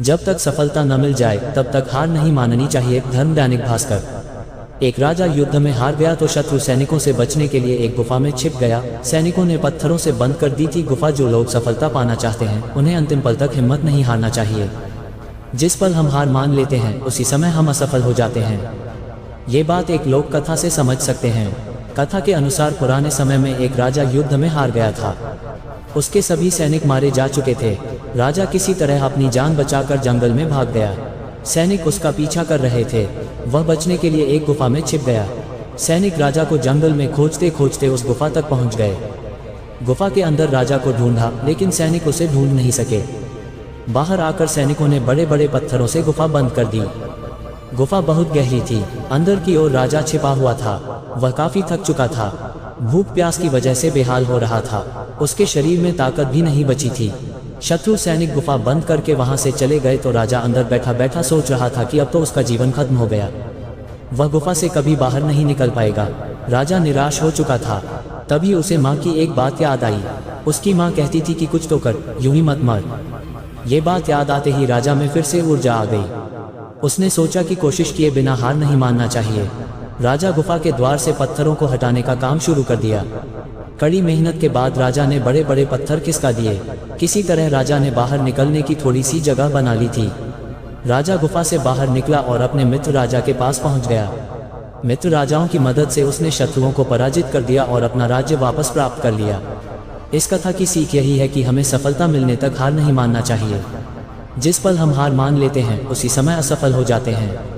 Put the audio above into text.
जब तक सफलता न मिल जाए तब तक हार नहीं माननी चाहिए। धर्म दैनिक भास्कर। एक राजा युद्ध में हार गया तो शत्रु सैनिकों से बचने के लिए एक गुफा में छिप गया। सैनिकों ने पत्थरों से बंद कर दी थी गुफा। जो लोग सफलता पाना चाहते हैं उन्हें अंतिम पल तक हिम्मत नहीं हारना चाहिए। जिस पल हम हार मान लेते हैं उसी समय हम असफल हो जाते हैं। ये बात एक लोक कथा से समझ सकते हैं। कथा के अनुसार पुराने समय में एक राजा युद्ध में हार गया था। उसके सभी सैनिक मारे जा चुके थे। राजा किसी तरह अपनी जान बचाकर जंगल में भाग गया। सैनिक उसका पीछा कर रहे थे। वह बचने के लिए एक गुफा में छिप गया। सैनिक राजा को जंगल में खोजते खोजते उस गुफा तक पहुंच गए। गुफा के अंदर राजा को ढूंढा लेकिन सैनिक उसे ढूंढ नहीं सके। बाहर आकर सैनिकों ने बड़े बड़े पत्थरों से गुफा बंद कर दी। गुफा बहुत गहरी थी। अंदर की ओर राजा छिपा हुआ था। वह काफी थक चुका था। भूख प्यास की वजह से बेहाल हो रहा था। उसके शरीर में ताकत भी नहीं बची थी। शत्रु सैनिक गुफा बंद करके वहां से चले गए तो राजा अंदर बैठा बैठा सोच रहा था कि अब तो उसका जीवन खत्म हो गया। वह गुफा से कभी बाहर नहीं निकल पाएगा। राजा निराश हो चुका था। तभी उसे माँ की एक बात याद आई। उसकी माँ कहती थी कि कुछ तो कर, यूं ही मत मर। ये बात याद आते ही राजा में फिर से ऊर्जा आ गई। उसने सोचा कि कोशिश किए बिना हार नहीं मानना चाहिए। राजा गुफा के द्वार से पत्थरों को हटाने का काम शुरू कर दिया। कड़ी मेहनत के बाद राजा ने बड़े बड़े पत्थर खिसका दिए। किसी तरह राजा ने बाहर निकलने की थोड़ी सी जगह बना ली थी। राजा गुफा से बाहर निकला और अपने मित्र राजा के पास पहुंच गया। मित्र राजाओं की मदद से उसने शत्रुओं को पराजित कर दिया और अपना राज्य वापस प्राप्त कर लिया। इस कथा की सीख यही है कि हमें सफलता मिलने तक हार नहीं मानना चाहिए। जिस पल हम हार मान लेते हैं उसी समय असफल हो जाते हैं।